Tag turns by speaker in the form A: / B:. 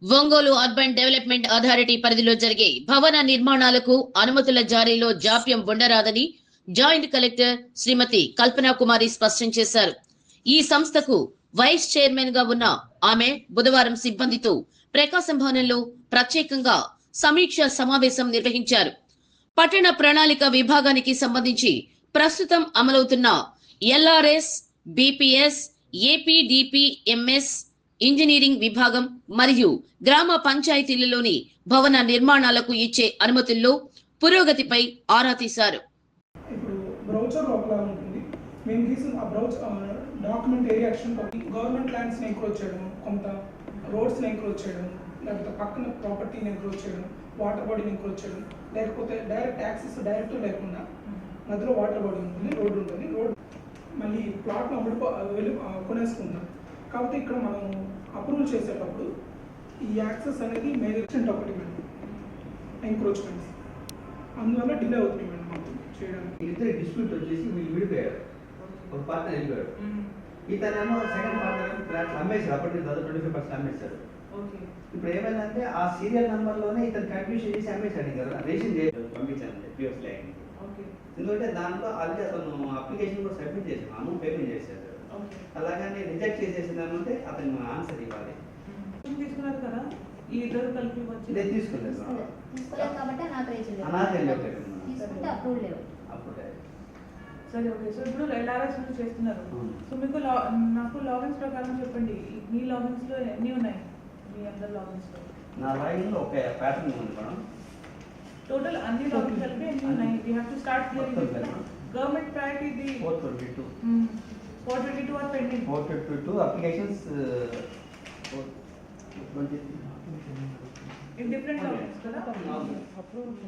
A: Ongole urban development authority పరిధిలో జరిగే భవన నిర్మాణాలకు అనుమతుల జారీలో జాప్యం ఉండరాదని జాయింట్ కలెక్టర్ శ్రీమతి కల్పనా కుమారి స్పష్టం చేశారు. ఈ సంస్థకు వైస్ చైర్మన్ గా ఉన్న ఆమె బుధవారం సిబ్బందితో ప్రకాశం భవనంలో ప్రత్యేకంగా సమీక్ష సమావేశం నిర్వహించారు. పట్టణ ప్రణాళిక విభాగానికి సంబంధించి ప్రస్తుతం అమలవుతున్న ఎల్ఆర్ఎస్, బిపిఎస్, ఏపీడిపిఎంఎస్, ఇంజనీరింగ్ విభాగం మరియు గ్రామ పంచాయతీలలోని భవన నిర్మాణాలకు ఇచ్చే అనుమతుల్లో పురోగతిపై ఆరా తీశారు.
B: ఇప్పుడు బ్రౌచర్ లోపల ఉంటుంది. మేము తీసిన ఆ brochure document area action government ల్యాండ్స్ని ఎంక్రోచ్ చేయడం, కొంత రోడ్స్ని ఎంక్రోచ్ చేయడం, లేకపోతే పక్కన ప్రాపర్టీని ఎంక్రోచ్ చేయడం, వాటర్ బాడీని ఎంక్రోచ్ చేయడం, లేకపోతే డైరెక్ట్ యాక్సెస్ డైరెక్ట్ లేకుండా మధ్యలో వాటర్ బాడీ ఉంటుంది, రోడ్ ఉంటుంది. రోడ్ మళ్ళీ ప్లాట్ను వెళ్ళి కొనేసుకుంటాం. కాబట్టి ఇక్కడ మనం అప్రూవల్ చేసేటప్పుడు ఈ యాక్సెస్ అనేది మేజర్ ఒకటి మేడం, ఎంక్రోచ్మెంట్స్, అందువల్ల డిలే అవుతుంది మేడం మాకు చేయడానికి.
C: ఇద్దరు డిస్ప్యూట్ వచ్చేసి వీళ్ళు విడిపోయారు, ఒక పార్ట్నర్ వెళ్ళిపోయాడు. ఇతనేమో సెకండ్ పార్ట్నర్ ఫ్లాట్ అమ్మేశారు, అప్పటికి దాదాపు 25% అమ్మేశారు. ఇప్పుడు ఏమైందంటే ఆ సీరియల్ నెంబర్లోనే ఇతను కన్ఫ్యూషన్ చేసి అమ్మేశాడు కదా, రేషన్ చేసి పంపించాను పిఎఫ్ ల్యాండ్. ఎందుకంటే దాంట్లో ఆల్రెడీ అతను అప్లికేషన్ కూడా సబ్మిట్ చేసాను, అమౌంట్ పేమెంట్ చేశారు. అలాగని రిజెక్ట్ చేసేసిందంటే అతను ఆన్సర్ ఇవ్వాలి.
D: తీసుకున్నారు కదా, ఈ ఇద్దరు కలిపి వచ్చి
C: తీసుకోలేదు
E: కాబట్టి
C: అప్పుడే.
D: సరే, ఓకే. సో ఇప్పుడు ఎల్ఆర్ఎస్ చేస్తున్నారు. సో మీకు నాకు లాగిన్స్ ప్రకారం చెప్పండి, మీ లాగిన్స్ లో ఎన్ని ఉన్నాయి? మీ అందరు లాగిన్స్ లో
C: నా లాగిన్ లో ఒక ప్యాటర్న్ ఉంది మేడం.
D: టోటల్ అన్ని లాగిన్స్ కలిపి ఎన్ని ఉన్నాయి? You have to start clearing. Government priority ఇది
C: 422.
D: 422 are pending.
C: 422 applications
D: in different lawyers, correct?
C: No.
D: Approved.